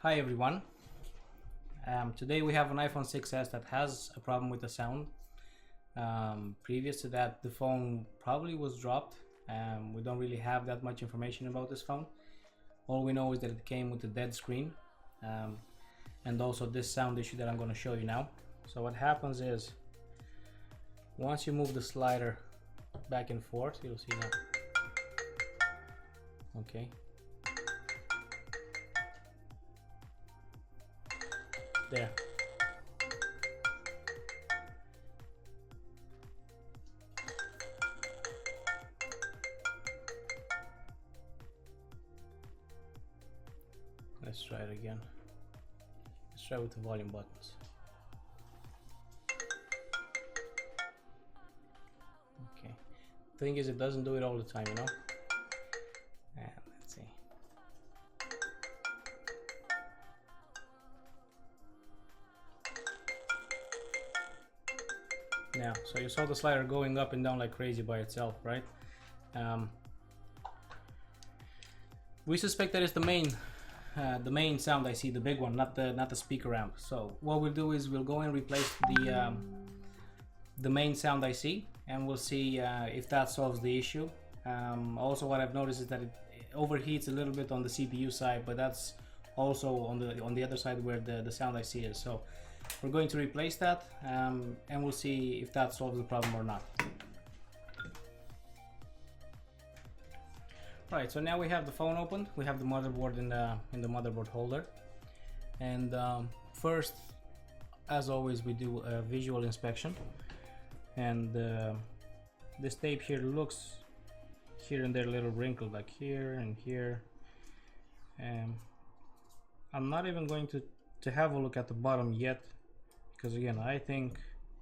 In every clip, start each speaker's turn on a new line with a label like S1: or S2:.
S1: Hi everyone. Today we have an iPhone 6s that has a problem with the sound. Previous to that, the phone probably was dropped. We don't really have that much information about this phone. All we know is that it came with a dead screen, and also this sound issue that I'm going to show you now. So what happens is, once you move the slider back and forth, you'll see that. Okay. There. Let's try it again. Let's try with the volume buttons. Okay. Thing is, it doesn't do it all the time, you know? And let's see. Now, so you saw the slider going up and down like crazy by itself, right? We suspect that it's the main sound IC, the big one, not the speaker amp. So what we'll do is we'll go and replace the main sound IC, and we'll see if that solves the issue. Also, what I've noticed is that it overheats a little bit on the CPU side, but that's also on the other side where the sound IC is. So we're going to replace that, and we'll see if that solves the problem or not. Right, so now we have the phone opened. We have the motherboard in the motherboard holder, and first, as always, we do a visual inspection. And this tape here looks here and there a little wrinkled, like here and here. I'm not even going to have a look at the bottom yet, because again,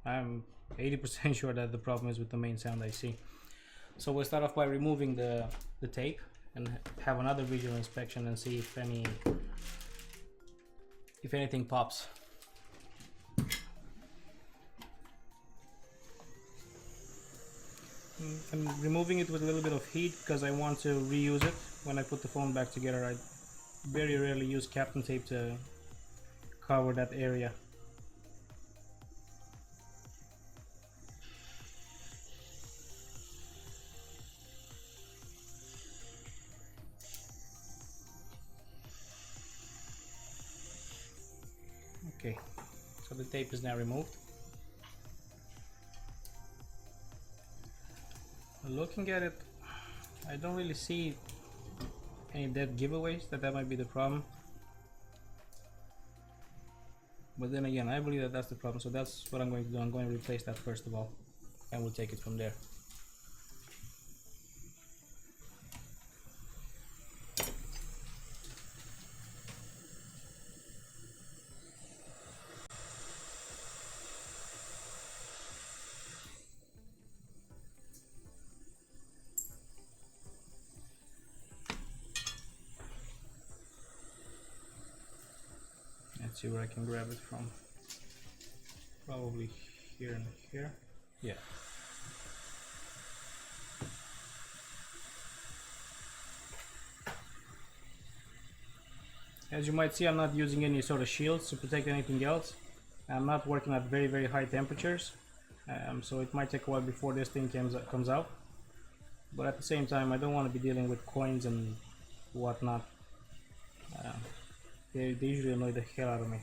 S1: I'm 80% sure that the problem is with the main sound IC. So we'll start off by removing the tape and have another visual inspection and see if anything pops. I'm removing it with a little bit of heat because I want to reuse it when I put the phone back together. I very rarely use Captain tape to cover that area. Okay, so the tape is now removed. Looking at it, I don't really see any dead giveaways that might be the problem. But then again, I believe that that's the problem, so that's what I'm going to do. I'm going to replace that first of all, and we'll take it from there. Let's see where I can grab it from. Probably here and here. Yeah. As you might see, I'm not using any sort of shields to protect anything else. I'm not working at very, very high temperatures, so it might take a while before this thing comes out. But at the same time, I don't want to be dealing with coins and whatnot. They usually annoy the hell out of me.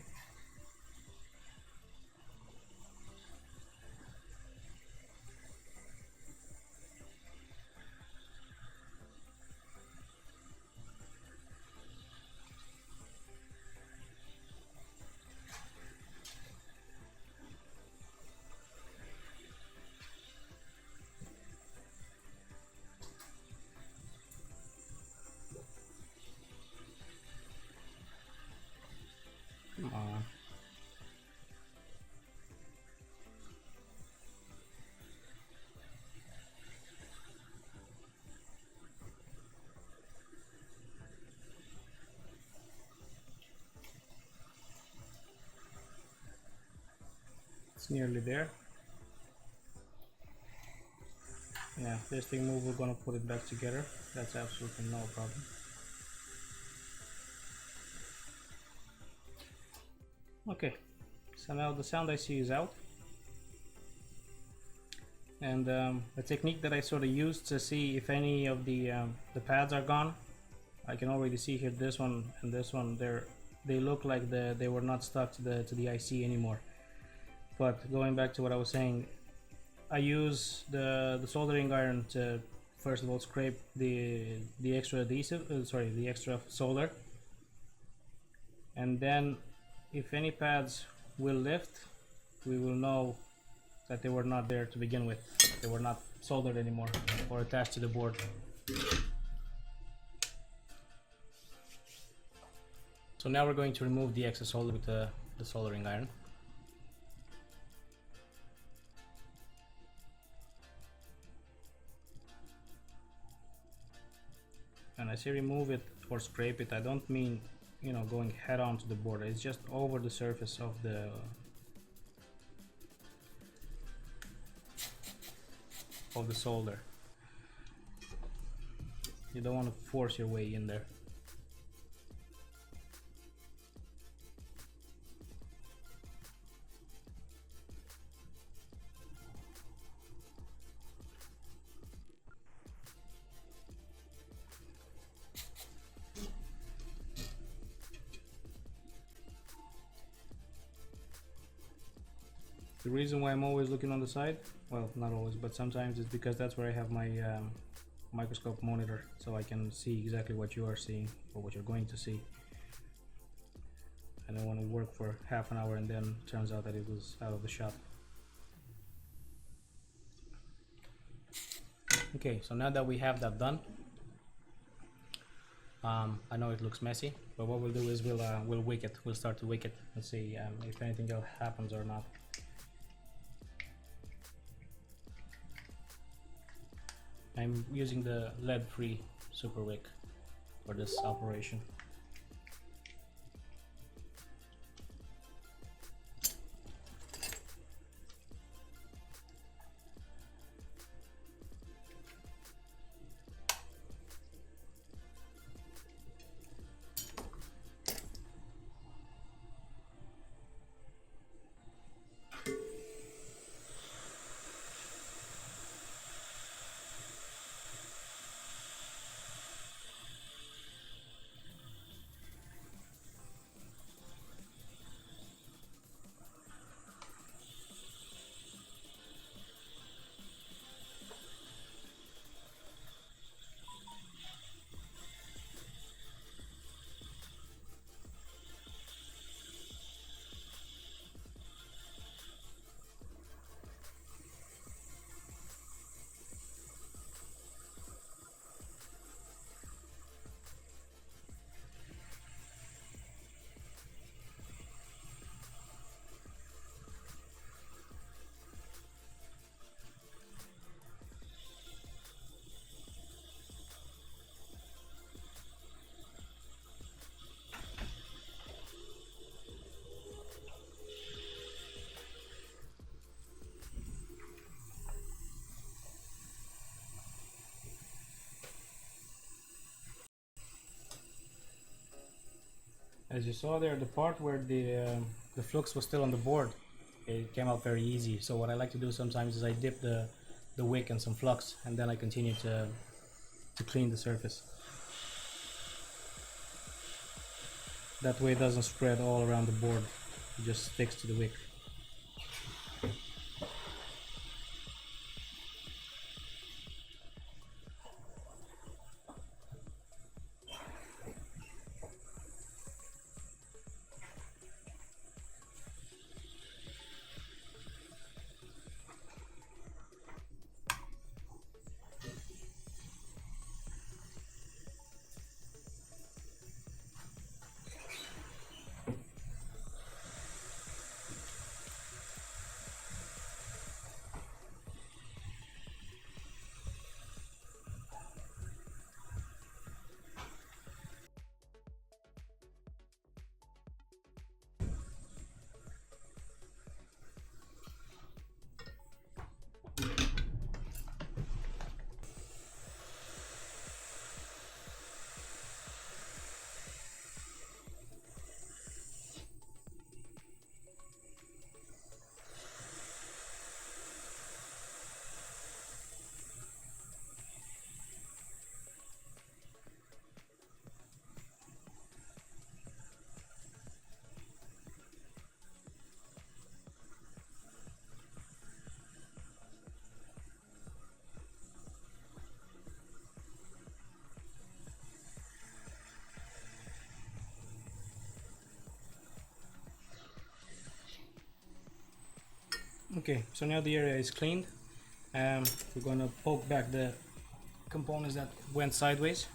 S1: Come on. It's nearly there. Yeah, this thing move, we're gonna put it back together. That's absolutely no problem. Okay, so now the sound IC is out, and the technique that I sort of used to see if any of the pads are gone, I can already see here this one and this one. They look like they were not stuck to the IC anymore. But going back to what I was saying, I use the soldering iron to first of all scrape the extra adhesive, the extra solder, and then if any pads will lift, we will know that they were not there to begin with. They were not soldered anymore or attached to the board. So now we're going to remove the excess solder with the soldering iron. And I say remove it or scrape it, I don't mean, you know, going head on to the board. It's just over the surface of the solder. You don't want to force your way in there. The reason why I'm always looking on the side, well, not always, but sometimes, it's because that's where I have my microscope monitor, so I can see exactly what you are seeing or what you're going to see. I don't want to work for half an hour and then turns out that it was out of the shot. Okay, so now that we have that done, I know it looks messy, but what we'll do is we'll wick it. We'll start to wick it and see if anything else happens or not. I'm using the lead-free super wick for this operation. As you saw there, the part where the flux was still on the board, it came out very easy. So what I like to do sometimes is I dip the wick in some flux and then I continue to clean the surface. That way it doesn't spread all around the board, it just sticks to the wick. Okay, so now the area is cleaned. We're gonna poke back the components that went sideways.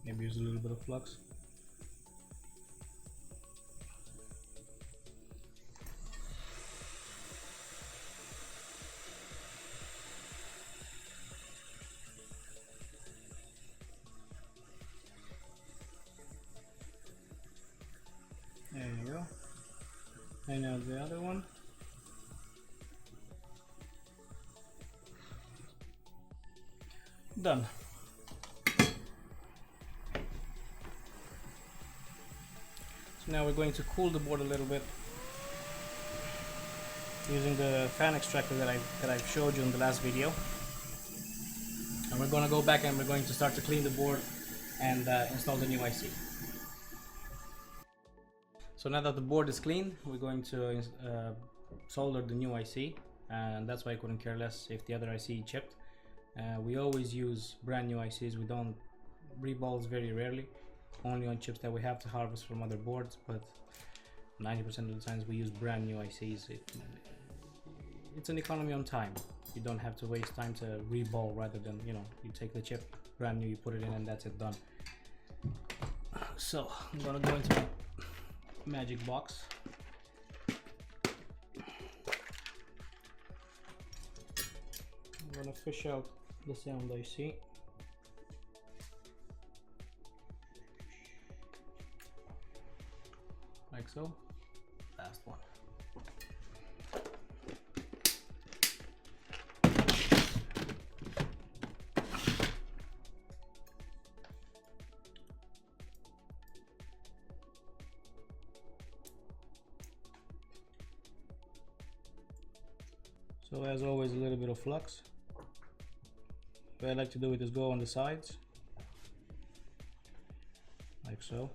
S1: Maybe use a little bit of flux. There you go. And now the other one. Done. So now we're going to cool the board a little bit using the fan extractor that I showed you in the last video. And we're going to go back and we're going to start to clean the board and install the new IC. So now that the board is cleaned, we're going to solder the new IC, and that's why I couldn't care less if the other IC chipped. We always use brand new ICs. We don't reballs very rarely, only on chips that we have to harvest from other boards, but 90% of the times we use brand new ICs. It's an economy on time. You don't have to waste time to reball, rather than, you know, you take the chip brand new, you put it in, and that's it, done. So I'm gonna go into my magic box. I'm gonna fish out the sound IC. Like so. Last one. So as always, a little bit of flux. What I like to do it is go on the sides, like so,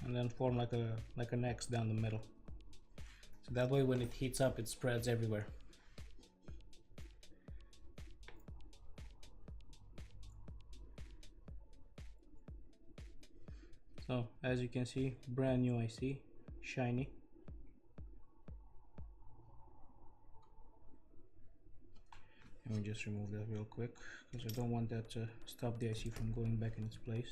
S1: and then form like an X down the middle. So that way when it heats up, it spreads everywhere. So as you can see, brand new IC, shiny. Let me just remove that real quick, because I don't want that to stop the IC from going back in its place.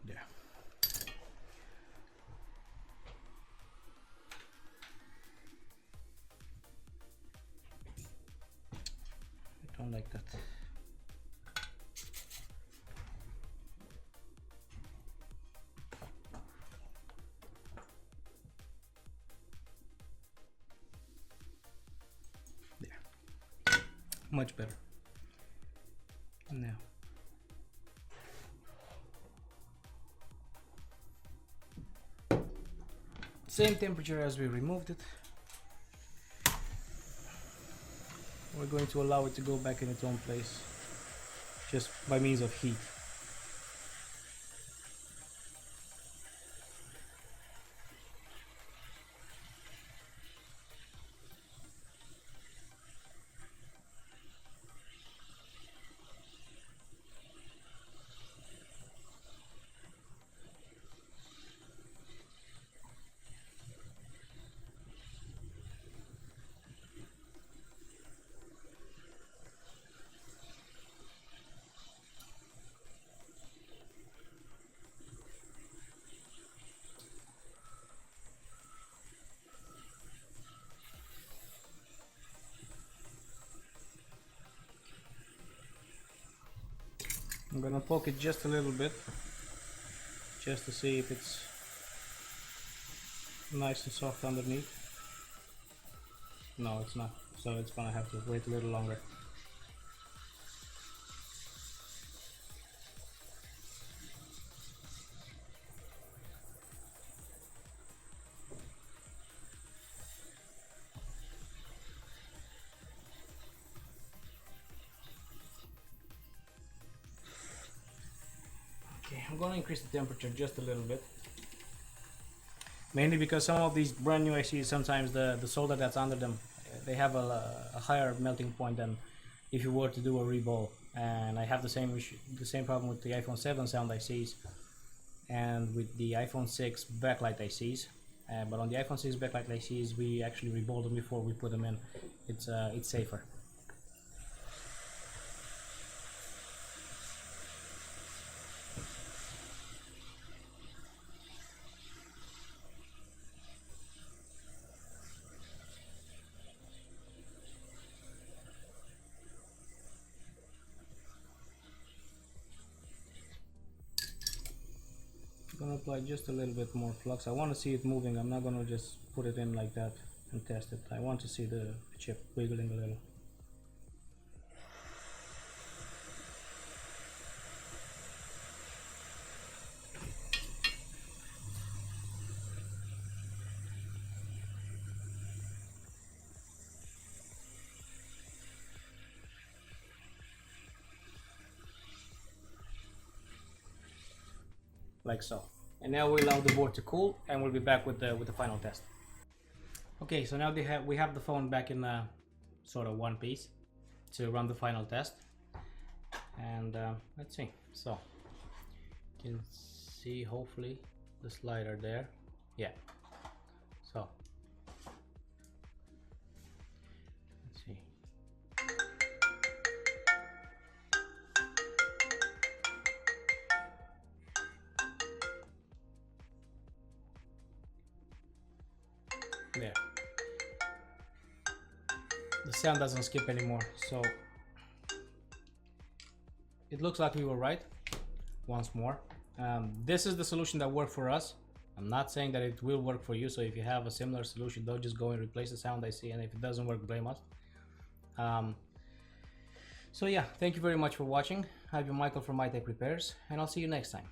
S1: There. I don't like that. Much better. Now same temperature as we removed it. We're going to allow it to go back in its own place just by means of heat. I'm gonna poke it just a little bit, just to see if it's nice and soft underneath. No, it's not, so it's gonna have to wait a little longer. I'm gonna increase the temperature just a little bit. Mainly because some of these brand new ICs, sometimes the solder that's under them, they have a higher melting point than if you were to do a reball. And I have the same issue, the same problem with the iPhone 7 sound ICs and with the iPhone 6 backlight ICs. But on the iPhone 6 backlight ICs, we actually reball them before we put them in. It's safer. I'm gonna apply just a little bit more flux. I want to see it moving. I'm not gonna just put it in like that and test it. I want to see the chip wiggling a little. Like so. And now we allow the board to cool, and we'll be back with the final test. Okay, so now we have the phone back in sort of one piece to run the final test. And let's see. So you can see hopefully the slider there. Yeah. So let's see. There. The sound doesn't skip anymore, so it looks like we were right once more. This is the solution that worked for us. I'm not saying that it will work for you, so if you have a similar solution, don't just go and replace the sound IC, and if it doesn't work, blame us. So yeah, thank you very much for watching. I've been Michael from iTech Repairs, and I'll see you next time.